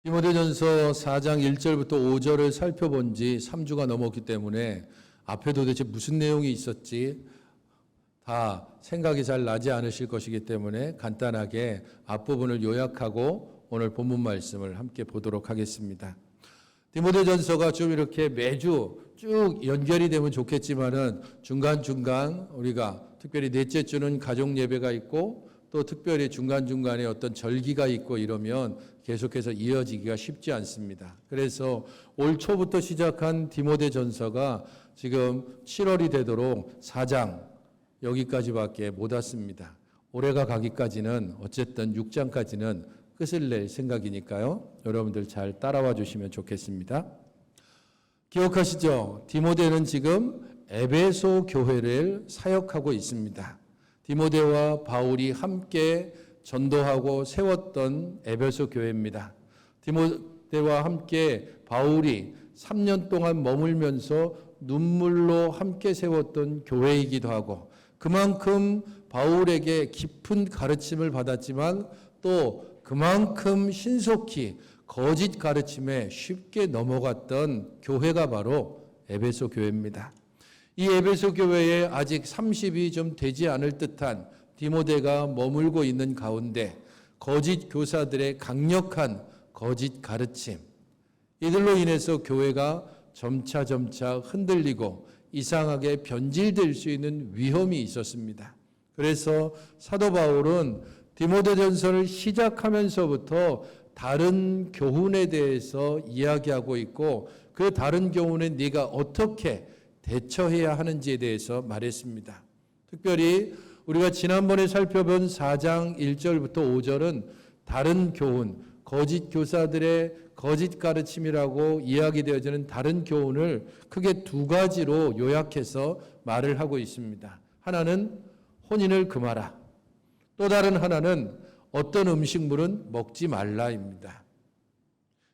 디모데전서 4장 1절부터 5절을 살펴본 지 3주가 넘었기 때문에 앞에 도대체 무슨 내용이 있었지 다 생각이 잘 나지 않으실 것이기 때문에 간단하게 앞부분을 요약하고 오늘 본문 말씀을 함께 보도록 하겠습니다. 디모데전서가 좀 이렇게 매주 쭉 연결이 되면 좋겠지만은 중간중간 우리가 특별히 넷째 주는 가족 예배가 있고 또 특별히 중간중간에 어떤 절기가 있고 이러면 계속해서 이어지기가 쉽지 않습니다. 그래서 올 초부터 시작한 디모데전서가 지금 7월이 되도록 4장 여기까지밖에 못 왔습니다. 올해가 가기까지는 어쨌든 6장까지는 끝을 낼 생각이니까요. 여러분들 잘 따라와 주시면 좋겠습니다. 기억하시죠? 디모데는 지금 에베소 교회를 사역하고 있습니다. 디모데와 바울이 함께 전도하고 세웠던 에베소 교회입니다. 디모데와 함께 바울이 3년 동안 머물면서 눈물로 함께 세웠던 교회이기도 하고 그만큼 바울에게 깊은 가르침을 받았지만 또 그만큼 신속히 거짓 가르침에 쉽게 넘어갔던 교회가 바로 에베소 교회입니다. 이 에베소 교회에 아직 30이 좀 되지 않을 듯한 디모데가 머물고 있는 가운데 거짓 교사들의 강력한 거짓 가르침, 이들로 인해서 교회가 점차 흔들리고 이상하게 변질될 수 있는 위험이 있었습니다. 그래서 사도 바울은 디모데전서를 시작하면서부터 다른 교훈에 대해서 이야기하고 있고 그 다른 교훈에 네가 어떻게 대처해야 하는지에 대해서 말했습니다. 특별히 우리가 지난번에 살펴본 4장 1절부터 5절은 다른 교훈, 거짓 교사들의 거짓 가르침이라고 이야기되어지는 다른 교훈을 크게 두 가지로 요약해서 말을 하고 있습니다. 하나는 혼인을 금하라. 또 다른 하나는 어떤 음식물은 먹지 말라입니다.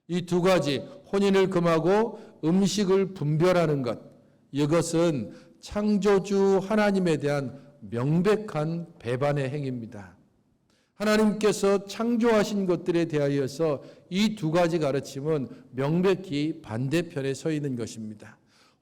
이 두 가지, 혼인을 금하고 음식을 분별하는 것, 이것은 창조주 하나님에 대한 명백한 배반의 행위입니다. 하나님께서 창조하신 것들에 대하여서 이 두 가지 가르침은 명백히 반대편에 서 있는 것입니다.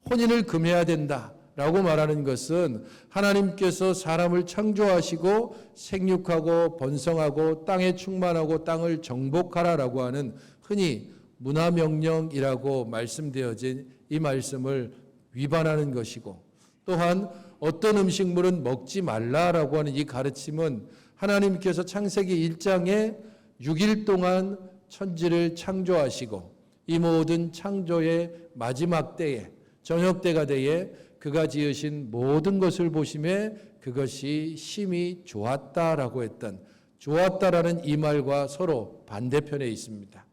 혼인을 금해야 된다라고 말하는 것은 하나님께서 사람을 창조하시고 생육하고 번성하고 땅에 충만하고 땅을 정복하라라고 하는 흔히 문화명령이라고 말씀되어진 이 말씀을 위반하는 것이고, 또한 어떤 음식물은 먹지 말라라고 하는 이 가르침은 하나님께서 창세기 1장에 6일 동안 천지를 창조하시고 이 모든 창조의 마지막 때에 저녁 때가 되에 그가 지으신 모든 것을 보심에 그것이 심히 좋았다라고 했던, 좋았다라는 이 말과 서로 반대편에 있습니다.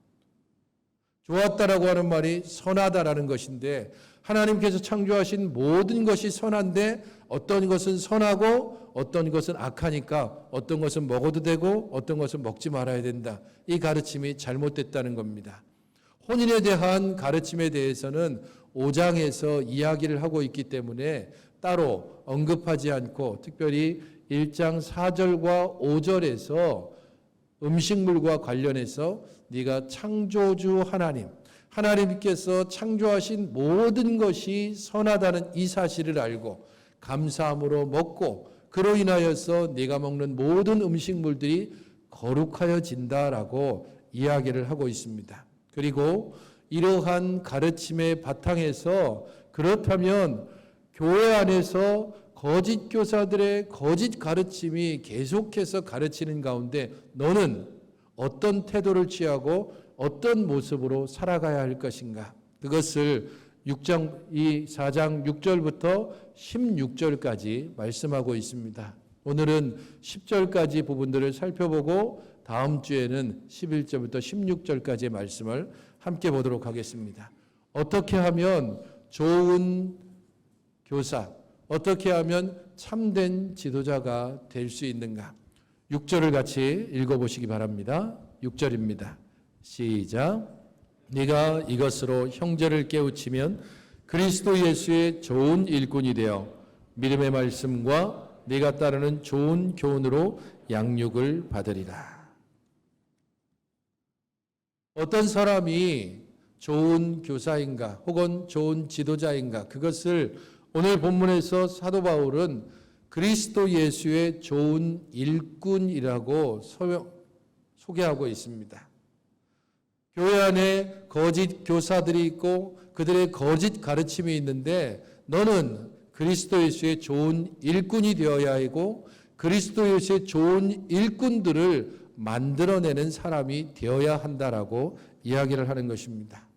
좋았다라고 하는 말이 선하다라는 것인데 하나님께서 창조하신 모든 것이 선한데 어떤 것은 선하고 어떤 것은 악하니까 어떤 것은 먹어도 되고 어떤 것은 먹지 말아야 된다. 이 가르침이 잘못됐다는 겁니다. 혼인에 대한 가르침에 대해서는 5장에서 이야기를 하고 있기 때문에 따로 언급하지 않고 특별히 1장 4절과 5절에서 음식물과 관련해서 네가 창조주 하나님께서 창조하신 모든 것이 선하다는 이 사실을 알고 감사함으로 먹고 그로 인하여서 네가 먹는 모든 음식물들이 거룩하여진다라고 이야기를 하고 있습니다. 그리고 이러한 가르침의 바탕에서 그렇다면 교회 안에서 거짓 교사들의 거짓 가르침이 계속해서 가르치는 가운데 너는 어떤 태도를 취하고 어떤 모습으로 살아가야 할 것인가? 그것을 4장 6절부터 16절까지 말씀하고 있습니다. 오늘은 10절까지 부분들을 살펴보고 다음 주에는 11절부터 16절까지의 말씀을 함께 보도록 하겠습니다. 어떻게 하면 좋은 교사, 어떻게 하면 참된 지도자가 될 수 있는가? 6절을 같이 읽어보시기 바랍니다. 6절입니다. 시작. 네가 이것으로 형제를 깨우치면 그리스도 예수의 좋은 일꾼이 되어 믿음의 말씀과 네가 따르는 좋은 교훈으로 양육을 받으리라. 어떤 사람이 좋은 교사인가 혹은 좋은 지도자인가, 그것을 오늘 본문에서 사도 바울은 그리스도 예수의 좋은 일꾼이라고 소개하고 있습니다. 교회 안에 거짓 교사들이 있고 그들의 거짓 가르침이 있는데, 너는 그리스도 예수의 좋은 일꾼이 되어야 하고 그리스도 예수의 좋은 일꾼들을 만들어내는 사람이 되어야 한다라고 이야기를 하는 것입니다.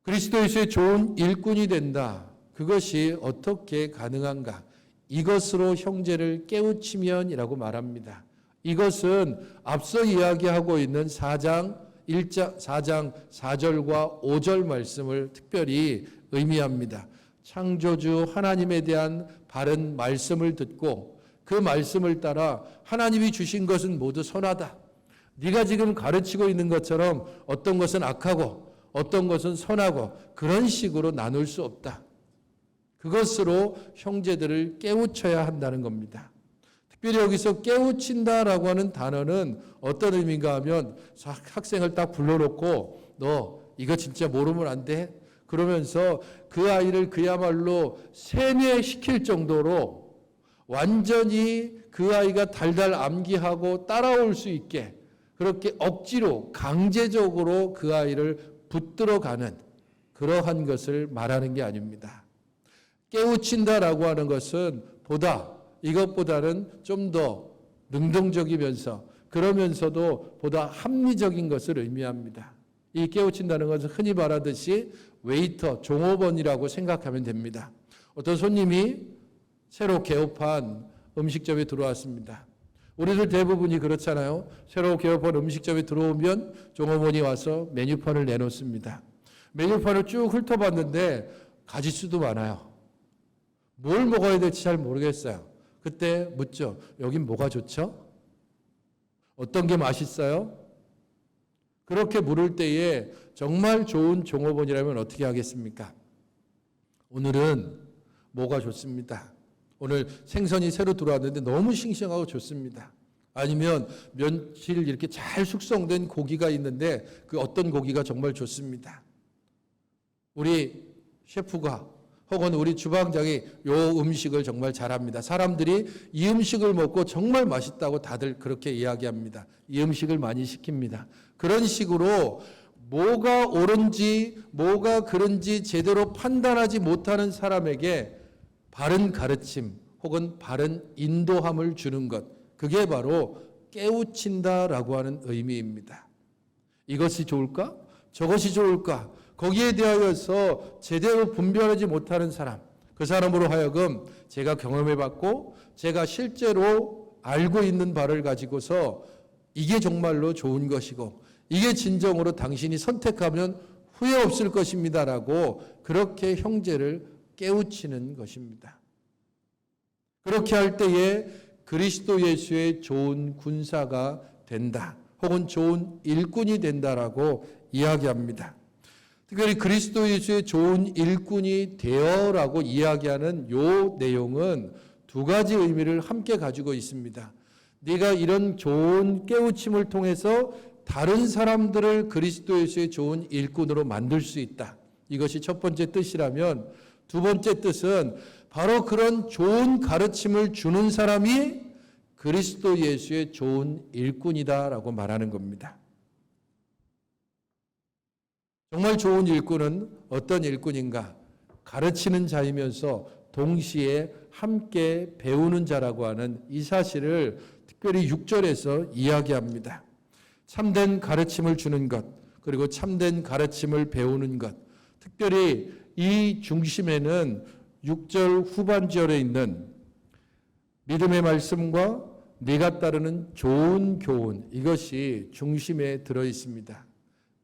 그리스도 예수의 좋은 일꾼이 된다. 그것이 어떻게 가능한가? 이것으로 형제를 깨우치면이라고 말합니다. 이것은 앞서 이야기하고 있는 4장 4절과 5절 말씀을 특별히 의미합니다. 창조주 하나님에 대한 바른 말씀을 듣고 그 말씀을 따라 하나님이 주신 것은 모두 선하다. 네가 지금 가르치고 있는 것처럼 어떤 것은 악하고 어떤 것은 선하고 그런 식으로 나눌 수 없다. 그것으로 형제들을 깨우쳐야 한다는 겁니다. 특별히 여기서 깨우친다라고 하는 단어는 어떤 의미인가 하면, 학생을 딱 불러놓고 너 이거 진짜 모르면 안 돼? 그러면서 그 아이를 그야말로 세뇌시킬 정도로 완전히 그 아이가 달달 암기하고 따라올 수 있게 그렇게 억지로 강제적으로 그 아이를 붙들어가는 그러한 것을 말하는 게 아닙니다. 깨우친다라고 하는 것은 이것보다는 좀 더 능동적이면서 그러면서도 보다 합리적인 것을 의미합니다. 이 깨우친다는 것은 흔히 말하듯이 웨이터, 종업원이라고 생각하면 됩니다. 어떤 손님이 새로 개업한 음식점에 들어왔습니다. 우리들 대부분이 그렇잖아요. 새로 개업한 음식점에 들어오면 종업원이 와서 메뉴판을 내놓습니다. 메뉴판을 쭉 훑어봤는데 가짓수도 많아요. 뭘 먹어야 될지 잘 모르겠어요. 그때 묻죠. 여긴 뭐가 좋죠? 어떤 게 맛있어요? 그렇게 물을 때에 정말 좋은 종업원이라면 어떻게 하겠습니까? 오늘은 뭐가 좋습니다. 오늘 생선이 새로 들어왔는데 너무 싱싱하고 좋습니다. 아니면 며칠 이렇게 잘 숙성된 고기가 있는데 그 어떤 고기가 정말 좋습니다. 우리 셰프가 혹은 우리 주방장이 요 음식을 정말 잘합니다. 사람들이 이 음식을 먹고 정말 맛있다고 다들 그렇게 이야기합니다. 이 음식을 많이 시킵니다. 그런 식으로 뭐가 옳은지 뭐가 그른지 제대로 판단하지 못하는 사람에게 바른 가르침 혹은 바른 인도함을 주는 것, 그게 바로 깨우친다라고 하는 의미입니다. 이것이 좋을까? 저것이 좋을까? 거기에 대하여서 제대로 분별하지 못하는 사람, 그 사람으로 하여금 제가 경험해봤고 제가 실제로 알고 있는 바를 가지고서 이게 정말로 좋은 것이고 이게 진정으로 당신이 선택하면 후회 없을 것입니다라고 그렇게 형제를 깨우치는 것입니다. 그렇게 할 때에 그리스도 예수의 좋은 군사가 된다 혹은 좋은 일꾼이 된다라고 이야기합니다. 특별히 그리스도 예수의 좋은 일꾼이 되어라고 이야기하는 요 내용은 두 가지 의미를 함께 가지고 있습니다. 네가 이런 좋은 깨우침을 통해서 다른 사람들을 그리스도 예수의 좋은 일꾼으로 만들 수 있다. 이것이 첫 번째 뜻이라면, 두 번째 뜻은 바로 그런 좋은 가르침을 주는 사람이 그리스도 예수의 좋은 일꾼이다라고 말하는 겁니다. 정말 좋은 일꾼은 어떤 일꾼인가? 가르치는 자이면서 동시에 함께 배우는 자라고 하는 이 사실을 특별히 6절에서 이야기합니다. 참된 가르침을 주는 것, 그리고 참된 가르침을 배우는 것. 특별히 이 중심에는 6절 후반절에 있는 믿음의 말씀과 네가 따르는 좋은 교훈, 이것이 중심에 들어 있습니다.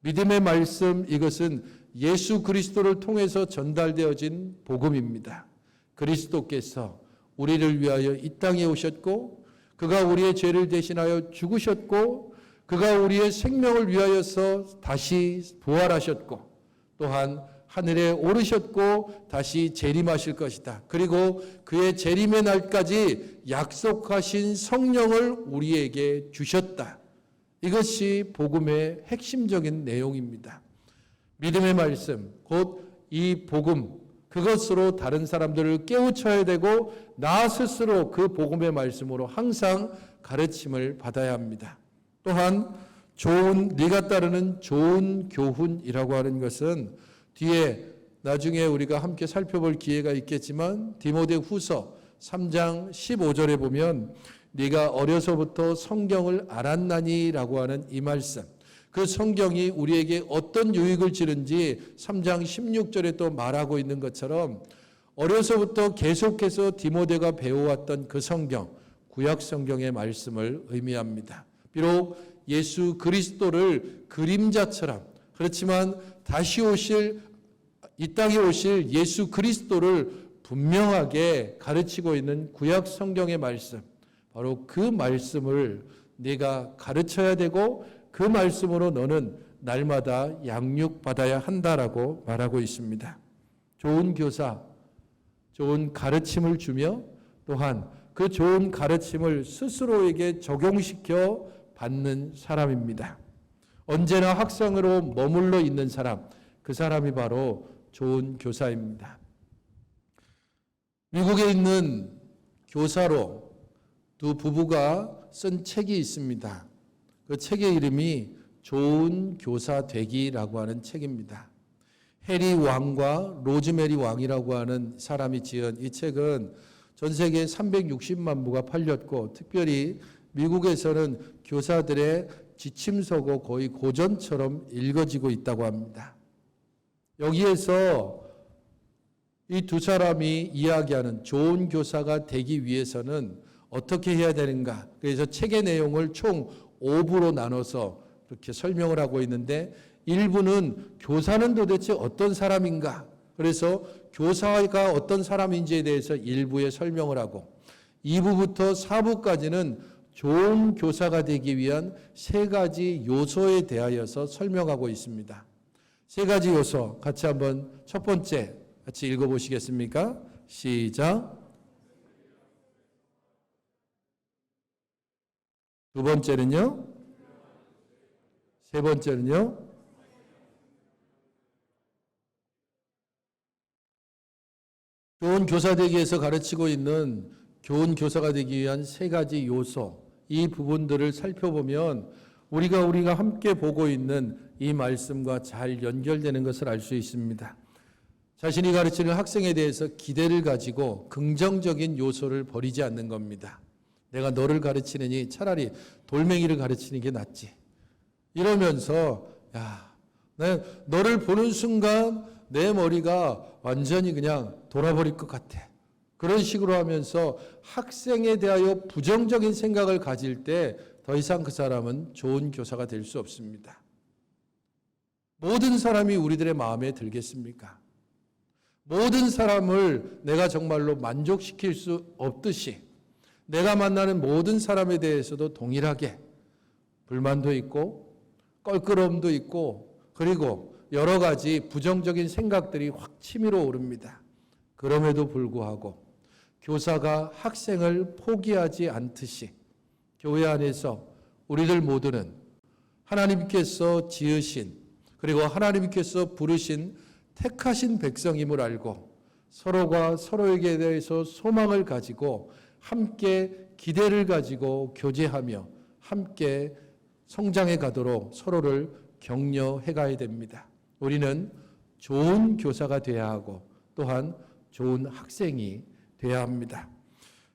믿음의 말씀, 이것은 예수 그리스도를 통해서 전달되어진 복음입니다. 그리스도께서 우리를 위하여 이 땅에 오셨고 그가 우리의 죄를 대신하여 죽으셨고 그가 우리의 생명을 위하여서 다시 부활하셨고 또한 하늘에 오르셨고 다시 재림하실 것이다. 그리고 그의 재림의 날까지 약속하신 성령을 우리에게 주셨다. 이것이 복음의 핵심적인 내용입니다. 믿음의 말씀, 곧 이 복음, 그것으로 다른 사람들을 깨우쳐야 되고 나 스스로 그 복음의 말씀으로 항상 가르침을 받아야 합니다. 또한 네가 따르는 좋은 교훈이라고 하는 것은 뒤에 나중에 우리가 함께 살펴볼 기회가 있겠지만 디모데후서 3장 15절에 보면 네가 어려서부터 성경을 알았나니라고 하는 이 말씀, 그 성경이 우리에게 어떤 유익을 주는지 3장 16절에 또 말하고 있는 것처럼 어려서부터 계속해서 디모데가 배워왔던 그 성경, 구약 성경의 말씀을 의미합니다. 비록 예수 그리스도를 그림자처럼, 그렇지만 다시 오실, 이 땅에 오실 예수 그리스도를 분명하게 가르치고 있는 구약 성경의 말씀, 바로 그 말씀을 네가 가르쳐야 되고 그 말씀으로 너는 날마다 양육받아야 한다라고 말하고 있습니다. 좋은 교사, 좋은 가르침을 주며 또한 그 좋은 가르침을 스스로에게 적용시켜 받는 사람입니다. 언제나 학생으로 머물러 있는 사람, 그 사람이 바로 좋은 교사입니다. 미국에 있는 교사로 두 부부가 쓴 책이 있습니다. 그 책의 이름이 좋은 교사 되기라고 하는 책입니다. 해리 왕과 로즈메리 왕이라고 하는 사람이 지은 이 책은 전 세계 360만 부가 팔렸고 특별히 미국에서는 교사들의 지침서고 거의 고전처럼 읽어지고 있다고 합니다. 여기에서 이 두 사람이 이야기하는 좋은 교사가 되기 위해서는 어떻게 해야 되는가? 그래서 책의 내용을 총 5부로 나눠서 그렇게 설명을 하고 있는데 1부는 교사는 도대체 어떤 사람인가? 그래서 교사가 어떤 사람인지에 대해서 1부에 설명을 하고 2부부터 4부까지는 좋은 교사가 되기 위한 3가지 요소에 대하여서 설명하고 있습니다. 3가지 요소 같이 한번 첫 번째 같이 읽어보시겠습니까? 시작. 두 번째는요? 세 번째는요? 좋은 교사 되기 위해서 가르치고 있는 좋은 교사가 되기 위한 3가지 요소, 이 부분들을 살펴보면 우리가 함께 보고 있는 이 말씀과 잘 연결되는 것을 알 수 있습니다. 자신이 가르치는 학생에 대해서 기대를 가지고 긍정적인 요소를 버리지 않는 겁니다. 내가 너를 가르치느니 차라리 돌멩이를 가르치는 게 낫지. 이러면서 너를 보는 순간 내 머리가 완전히 그냥 돌아버릴 것 같아. 그런 식으로 하면서 학생에 대하여 부정적인 생각을 가질 때 더 이상 그 사람은 좋은 교사가 될 수 없습니다. 모든 사람이 우리들의 마음에 들겠습니까? 모든 사람을 내가 정말로 만족시킬 수 없듯이 내가 만나는 모든 사람에 대해서도 동일하게 불만도 있고 껄끄러움도 있고 그리고 여러 가지 부정적인 생각들이 확 치밀어 오릅니다. 그럼에도 불구하고 교사가 학생을 포기하지 않듯이 교회 안에서 우리들 모두는 하나님께서 지으신 그리고 하나님께서 부르신 택하신 백성임을 알고 서로가 서로에게 대해서 소망을 가지고 함께 기대를 가지고 교제하며 함께 성장해 가도록 서로를 격려해 가야 됩니다. 우리는 좋은 교사가 되어야 하고 또한 좋은 학생이 되어야 합니다.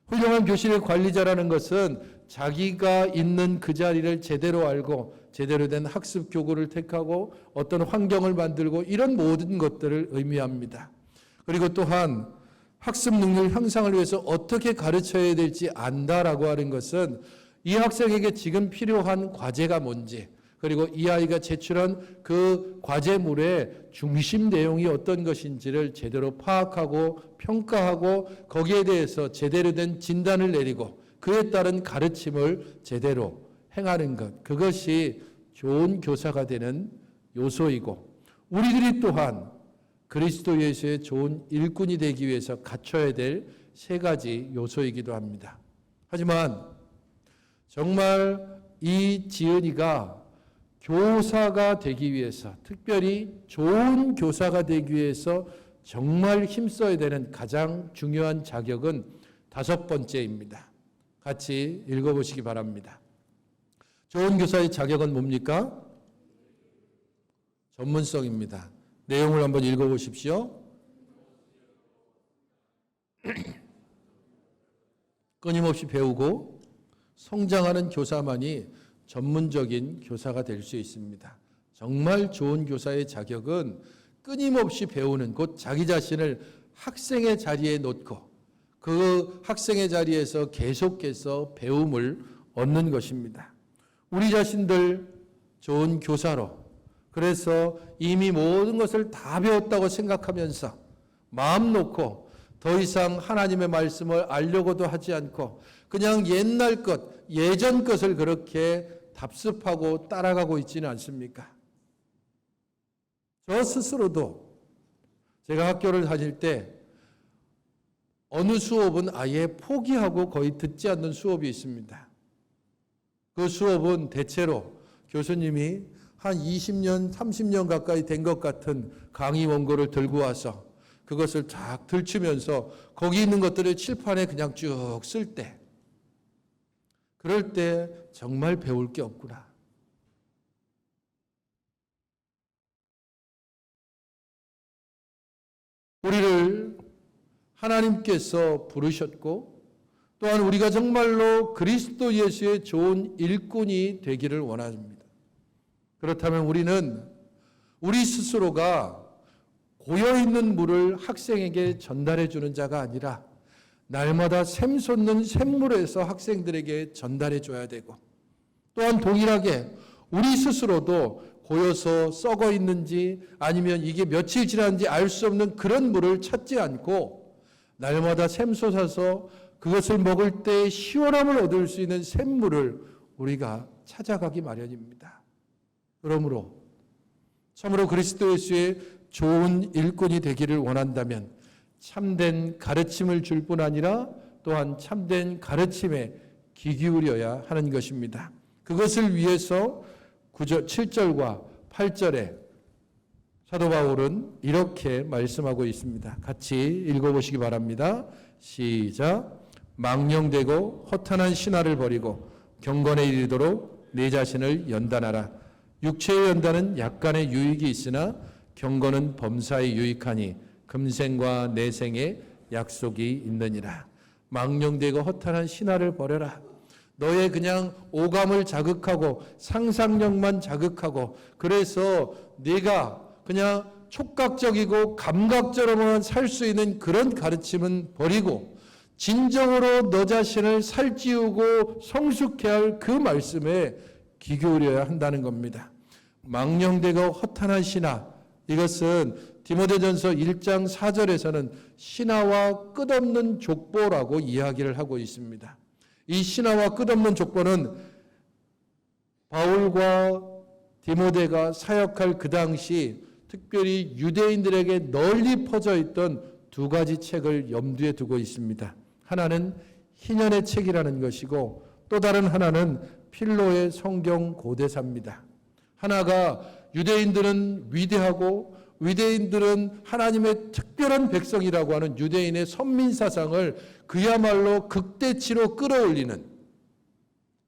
훌륭한 교실의 관리자라는 것은 자기가 있는 그 자리를 제대로 알고 제대로 된 학습 교구를 택하고 어떤 환경을 만들고 이런 모든 것들을 의미합니다. 그리고 또한 학습 능력 향상을 위해서 어떻게 가르쳐야 될지 안다라고 하는 것은 이 학생에게 지금 필요한 과제가 뭔지 그리고 이 아이가 제출한 그 과제물의 중심 내용이 어떤 것인지를 제대로 파악하고 평가하고 거기에 대해서 제대로 된 진단을 내리고 그에 따른 가르침을 제대로 행하는 것, 그것이 좋은 교사가 되는 요소이고 우리들이 또한 그리스도 예수의 좋은 일꾼이 되기 위해서 갖춰야 될 3가지 요소이기도 합니다. 하지만 정말 이 지은이가 교사가 되기 위해서, 특별히 좋은 교사가 되기 위해서 정말 힘써야 되는 가장 중요한 자격은 5번째입니다. 같이 읽어보시기 바랍니다. 좋은 교사의 자격은 뭡니까? 전문성입니다. 내용을 한번 읽어보십시오. 끊임없이 배우고 성장하는 교사만이 전문적인 교사가 될 수 있습니다. 정말 좋은 교사의 자격은 끊임없이 배우는, 곧 자기 자신을 학생의 자리에 놓고 그 학생의 자리에서 계속해서 배움을 얻는 것입니다. 우리 자신들 좋은 교사로, 그래서 이미 모든 것을 다 배웠다고 생각하면서 마음 놓고 더 이상 하나님의 말씀을 알려고도 하지 않고 그냥 옛날 것, 예전 것을 그렇게 답습하고 따라가고 있지는 않습니까? 저 스스로도 제가 학교를 다닐 때 어느 수업은 아예 포기하고 거의 듣지 않는 수업이 있습니다. 그 수업은 대체로 교수님이 한 20년, 30년 가까이 된 것 같은 강의 원고를 들고 와서 그것을 쫙 들추면서 거기 있는 것들을 칠판에 그냥 쭉 쓸 때, 그럴 때 정말 배울 게 없구나. 우리를 하나님께서 부르셨고 또한 우리가 정말로 그리스도 예수의 좋은 일꾼이 되기를 원합니다. 그렇다면 우리는 우리 스스로가 고여있는 물을 학생에게 전달해 주는 자가 아니라 날마다 샘솟는 샘물에서 학생들에게 전달해 줘야 되고, 또한 동일하게 우리 스스로도 고여서 썩어 있는지 아니면 이게 며칠 지났는지 알 수 없는 그런 물을 찾지 않고 날마다 샘솟아서 그것을 먹을 때 시원함을 얻을 수 있는 샘물을 우리가 찾아가기 마련입니다. 그러므로 참으로 그리스도 예수의 좋은 일꾼이 되기를 원한다면 참된 가르침을 줄 뿐 아니라 또한 참된 가르침에 귀 기울여야 하는 것입니다. 그것을 위해서 7절과 8절에 사도 바울은 이렇게 말씀하고 있습니다. 같이 읽어보시기 바랍니다. 시작. 망령되고 허탄한 신화를 버리고 경건에 이르도록 내 자신을 연단하라. 육체의 연단은 약간의 유익이 있으나 경건은 범사에 유익하니 금생과 내생에 약속이 있느니라. 망령되고 허탄한 신화를 버려라. 너의 그냥 오감을 자극하고 상상력만 자극하고 그래서 네가 그냥 촉각적이고 감각적으로만 살 수 있는 그런 가르침은 버리고 진정으로 너 자신을 살찌우고 성숙해야 할 그 말씀에 귀 기울여야 한다는 겁니다. 망령되고 허탄한 신화, 이것은 디모데전서 1장 4절에서는 신화와 끝없는 족보라고 이야기를 하고 있습니다. 이 신화와 끝없는 족보는 바울과 디모데가 사역할 그 당시 특별히 유대인들에게 널리 퍼져 있던 두 가지 책을 염두에 두고 있습니다. 하나는 희년의 책이라는 것이고 또 다른 하나는 필로의 성경 고대사입니다. 하나가 유대인들은 위대하고 유대인들은 하나님의 특별한 백성이라고 하는 유대인의 선민사상을 그야말로 극대치로 끌어올리는,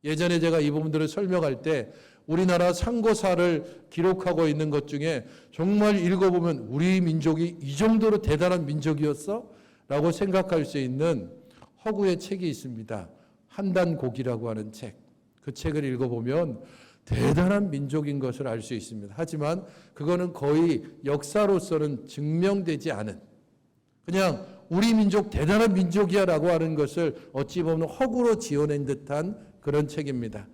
예전에 제가 이 부분들을 설명할 때 우리나라 상고사를 기록하고 있는 것 중에 정말 읽어보면 우리 민족이 이 정도로 대단한 민족이었어? 라고 생각할 수 있는 허구의 책이 있습니다. 한단곡이라고 하는 책. 그 책을 읽어보면 대단한 민족인 것을 알 수 있습니다. 하지만 그거는 거의 역사로서는 증명되지 않은, 그냥 우리 민족 대단한 민족이야 라고 하는 것을 어찌 보면 허구로 지어낸 듯한 그런 책입니다.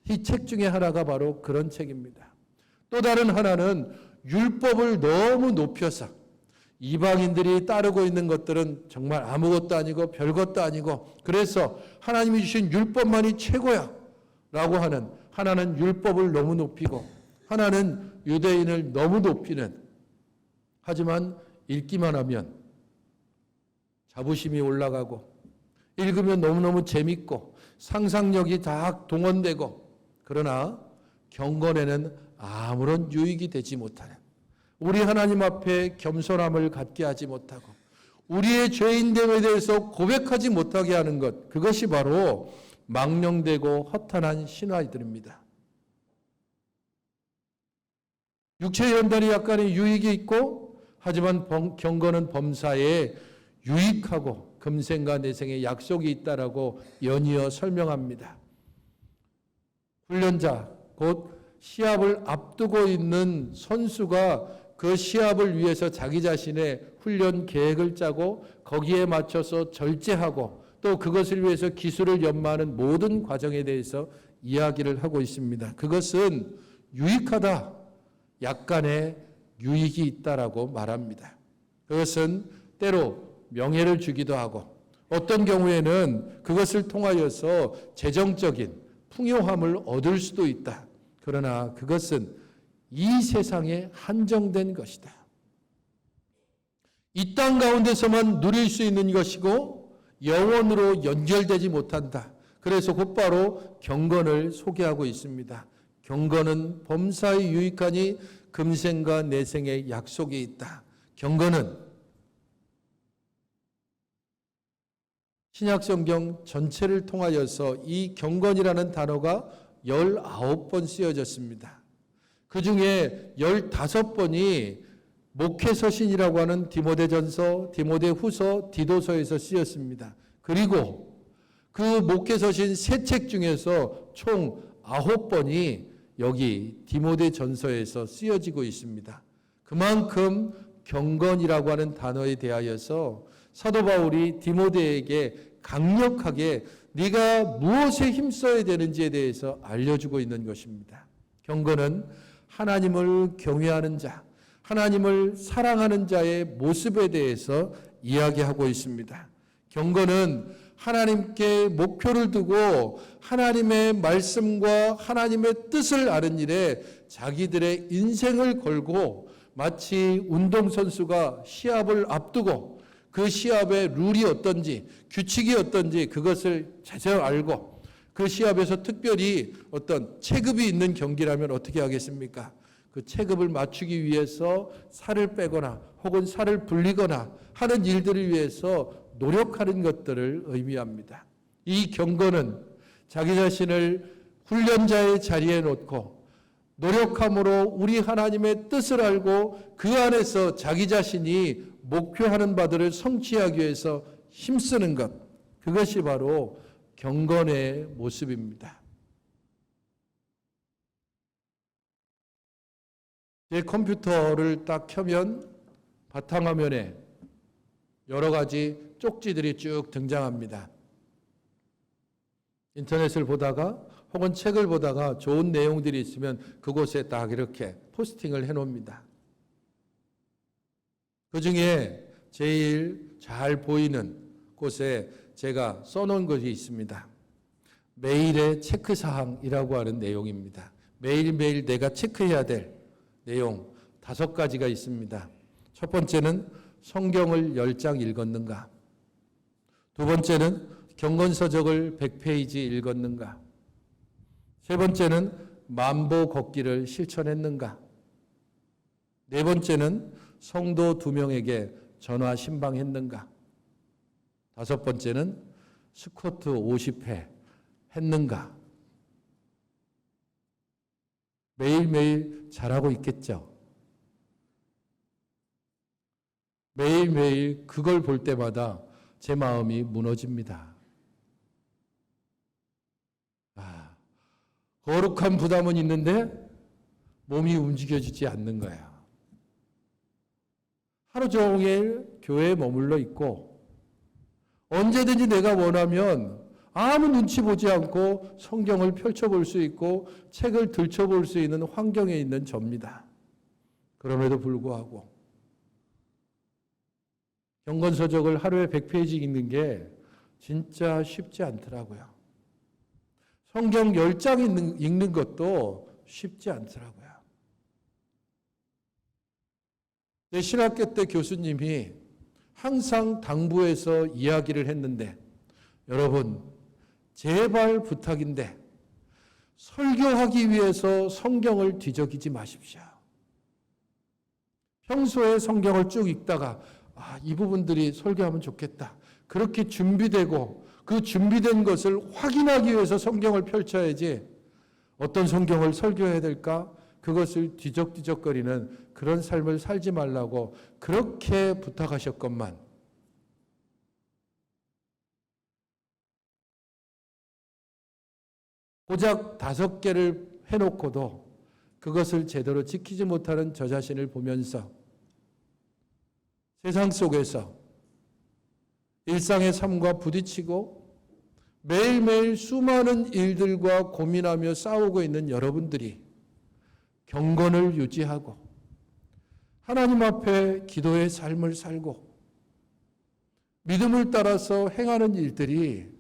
이 책 중에 하나가 바로 그런 책입니다. 또 다른 하나는 율법을 너무 높여서 이방인들이 따르고 있는 것들은 정말 아무것도 아니고 별것도 아니고 그래서 하나님이 주신 율법만이 최고야 라고 하는, 하나는 율법을 너무 높이고 하나는 유대인을 너무 높이는, 하지만 읽기만 하면 자부심이 올라가고 읽으면 너무너무 재밌고 상상력이 다 동원되고 그러나 경건에는 아무런 유익이 되지 못하는, 우리 하나님 앞에 겸손함을 갖게 하지 못하고 우리의 죄인됨에 대해서 고백하지 못하게 하는 것, 그것이 바로 망령되고 허탄한 신화들입니다. 육체의 연단이 약간의 유익이 있고, 하지만 경건은 범사에 유익하고 금생과 내생의 약속이 있다라고 연이어 설명합니다. 훈련자, 곧 시합을 앞두고 있는 선수가 그 시합을 위해서 자기 자신의 훈련 계획을 짜고 거기에 맞춰서 절제하고 또 그것을 위해서 기술을 연마하는 모든 과정에 대해서 이야기를 하고 있습니다. 그것은 유익하다, 약간의 유익이 있다라고 말합니다. 그것은 때로 명예를 주기도 하고 어떤 경우에는 그것을 통하여서 재정적인 풍요함을 얻을 수도 있다. 그러나 그것은 이 세상에 한정된 것이다. 이 땅 가운데서만 누릴 수 있는 것이고 영원으로 연결되지 못한다. 그래서 곧바로 경건을 소개하고 있습니다. 경건은 범사에 유익하니 금생과 내생의 약속이 있다. 경건은 신약성경 전체를 통하여서 이 경건이라는 단어가 19번 쓰여졌습니다. 그 중에 15번이 목회서신이라고 하는 디모데전서, 디모데후서, 디도서에서 쓰였습니다. 그리고 그 목회서신 3책 중에서 총 9번이 여기 디모데전서에서 쓰여지고 있습니다. 그만큼 경건이라고 하는 단어에 대하여서 사도 바울이 디모데에게 강력하게 네가 무엇에 힘써야 되는지에 대해서 알려주고 있는 것입니다. 경건은 하나님을 경외하는 자, 하나님을 사랑하는 자의 모습에 대해서 이야기하고 있습니다. 경건은 하나님께 목표를 두고 하나님의 말씀과 하나님의 뜻을 아는 일에 자기들의 인생을 걸고 마치 운동선수가 시합을 앞두고 그 시합의 룰이 어떤지, 규칙이 어떤지 그것을 자세히 알고 그 시합에서 특별히 어떤 체급이 있는 경기라면 어떻게 하겠습니까? 그 체급을 맞추기 위해서 살을 빼거나 혹은 살을 불리거나 하는 일들을 위해서 노력하는 것들을 의미합니다. 이 경건은 자기 자신을 훈련자의 자리에 놓고 노력함으로 우리 하나님의 뜻을 알고 그 안에서 자기 자신이 목표하는 바들을 성취하기 위해서 힘쓰는 것, 그것이 바로 경건의 모습입니다. 제 컴퓨터를 딱 켜면 바탕화면에 여러 가지 쪽지들이 쭉 등장합니다. 인터넷을 보다가 혹은 책을 보다가 좋은 내용들이 있으면 그곳에 딱 이렇게 포스팅을 해놓습니다. 그 중에 제일 잘 보이는 곳에 제가 써놓은 것이 있습니다. 매일의 체크사항이라고 하는 내용입니다. 매일매일 내가 체크해야 될 내용 5가지가 있습니다. 첫 번째는 성경을 10장 읽었는가? 두 번째는 경건서적을 100페이지 읽었는가? 세 번째는 만보 걷기를 실천했는가? 네 번째는 성도 2명에게 전화 신방했는가? 5번째는 스쿼트 50회 했는가? 매일매일 잘하고 있겠죠? 매일매일 그걸 볼 때마다 제 마음이 무너집니다. 거룩한 부담은 있는데 몸이 움직여지지 않는 거예요. 하루 종일 교회에 머물러 있고 언제든지 내가 원하면 아무 눈치 보지 않고 성경을 펼쳐볼 수 있고 책을 들춰볼 수 있는 환경에 있는 접니다. 그럼에도 불구하고 경건서적을 하루에 100페이지 읽는 게 진짜 쉽지 않더라고요. 성경 10장 읽는 것도 쉽지 않더라고요. 내 신학교 때 교수님이 항상 당부해서 이야기를 했는데, 여러분 제발 부탁인데 설교하기 위해서 성경을 뒤적이지 마십시오. 평소에 성경을 쭉 읽다가 이 부분들이 설교하면 좋겠다. 그렇게 준비되고 그 준비된 것을 확인하기 위해서 성경을 펼쳐야지 어떤 성경을 설교해야 될까? 그것을 뒤적뒤적거리는 그런 삶을 살지 말라고 그렇게 부탁하셨건만 고작 5개를 해놓고도 그것을 제대로 지키지 못하는 저 자신을 보면서 세상 속에서 일상의 삶과 부딪히고 매일매일 수많은 일들과 고민하며 싸우고 있는 여러분들이 경건을 유지하고 하나님 앞에 기도의 삶을 살고 믿음을 따라서 행하는 일들이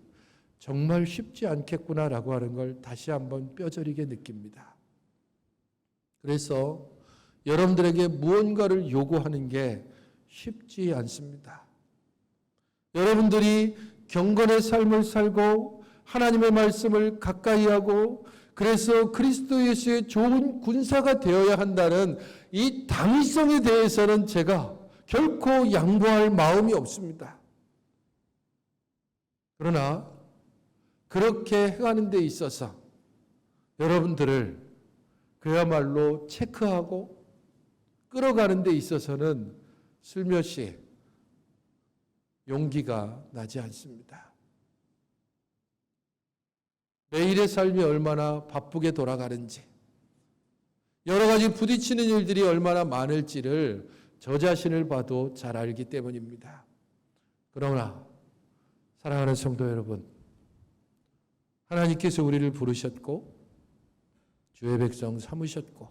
정말 쉽지 않겠구나라고 하는 걸 다시 한번 뼈저리게 느낍니다. 그래서 여러분들에게 무언가를 요구하는 게 쉽지 않습니다. 여러분들이 경건의 삶을 살고 하나님의 말씀을 가까이 하고 그래서 그리스도 예수의 좋은 군사가 되어야 한다는 이 당위성에 대해서는 제가 결코 양보할 마음이 없습니다. 그러나 그렇게 행하는 데 있어서 여러분들을 그야말로 체크하고 끌어가는 데 있어서는 슬며시 용기가 나지 않습니다. 매일의 삶이 얼마나 바쁘게 돌아가는지, 여러 가지 부딪히는 일들이 얼마나 많을지를 저 자신을 봐도 잘 알기 때문입니다. 그러나 사랑하는 성도 여러분, 하나님께서 우리를 부르셨고 주의 백성 삼으셨고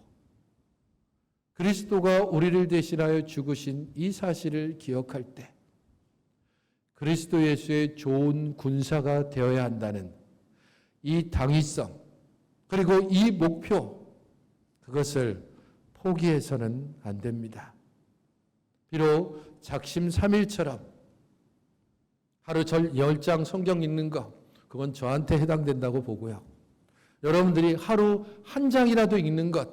그리스도가 우리를 대신하여 죽으신 이 사실을 기억할 때 그리스도 예수의 좋은 군사가 되어야 한다는 이 당위성 그리고 이 목표 그것을 포기해서는 안 됩니다. 비록 작심삼일처럼 하루 10장 성경 읽는 거 그건 저한테 해당된다고 보고요. 여러분들이 하루 1장이라도 읽는 것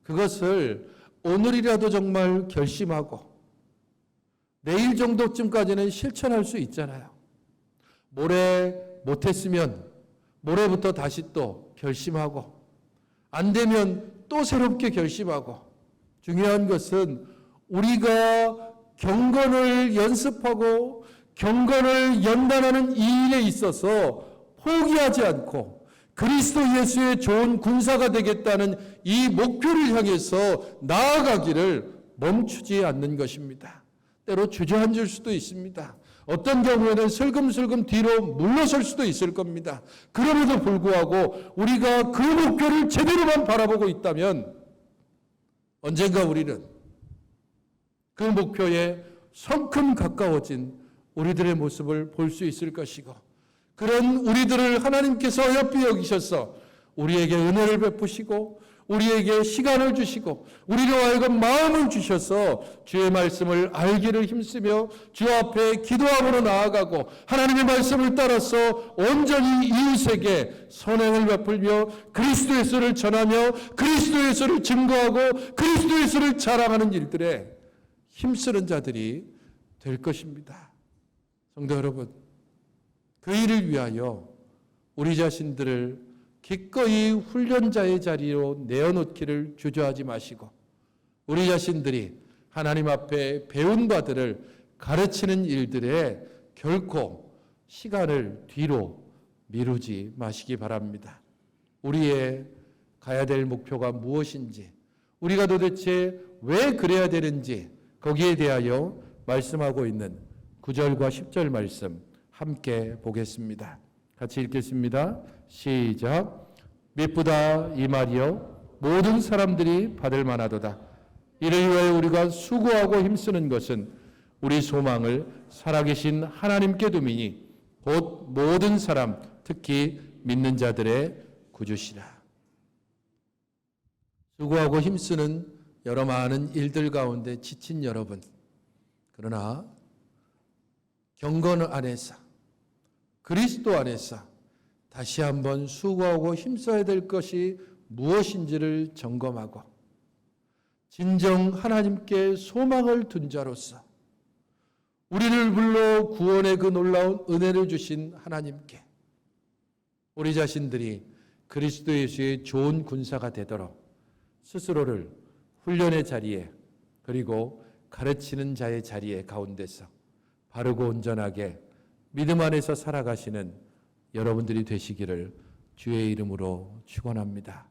그것을 오늘이라도 정말 결심하고 내일 정도쯤까지는 실천할 수 있잖아요. 모레 못했으면 모레부터 다시 또 결심하고 안 되면 또 새롭게 결심하고 중요한 것은 우리가 경건을 연습하고 경건을 연단하는 이 일에 있어서 포기하지 않고 그리스도 예수의 좋은 군사가 되겠다는 이 목표를 향해서 나아가기를 멈추지 않는 것입니다. 때로 주저앉을 수도 있습니다. 어떤 경우에는 슬금슬금 뒤로 물러설 수도 있을 겁니다. 그럼에도 불구하고 우리가 그 목표를 제대로만 바라보고 있다면 언젠가 우리는 그 목표에 성큼 가까워진 우리들의 모습을 볼 수 있을 것이고 그런 우리들을 하나님께서 어여삐 여기셔서 우리에게 은혜를 베푸시고 우리에게 시간을 주시고 우리로 하여금 마음을 주셔서 주의 말씀을 알기를 힘쓰며 주 앞에 기도함으로 나아가고 하나님의 말씀을 따라서 온전히 이웃에게 선행을 베풀며 그리스도 예수를 전하며 그리스도 예수를 증거하고 그리스도 예수를 자랑하는 일들에 힘쓰는 자들이 될 것입니다. 성도 여러분, 그 일을 위하여 우리 자신들을 기꺼이 훈련자의 자리로 내어놓기를 주저하지 마시고 우리 자신들이 하나님 앞에 배운 바들을 가르치는 일들에 결코 시간을 뒤로 미루지 마시기 바랍니다. 우리의 가야 될 목표가 무엇인지 우리가 도대체 왜 그래야 되는지 거기에 대하여 말씀하고 있는 9절과 10절 말씀 함께 보겠습니다. 같이 읽겠습니다. 시작. 미쁘다 이 말이여 모든 사람들이 받을 만하도다. 이를 위하여 우리가 수고하고 힘쓰는 것은 우리 소망을 살아계신 하나님께 두미니 곧 모든 사람 특히 믿는 자들의 구주시라. 수고하고 힘쓰는 여러 많은 일들 가운데 지친 여러분, 그러나 경건 안에서 그리스도 안에서 다시 한번 수고하고 힘써야 될 것이 무엇인지를 점검하고 진정 하나님께 소망을 둔 자로서 우리를 불러 구원의 그 놀라운 은혜를 주신 하나님께 우리 자신들이 그리스도 예수의 좋은 군사가 되도록 스스로를 훈련의 자리에 그리고 가르치는 자의 자리에 가운데서 바르고 온전하게 믿음 안에서 살아가시는 여러분들이 되시기를 주의 이름으로 축원합니다.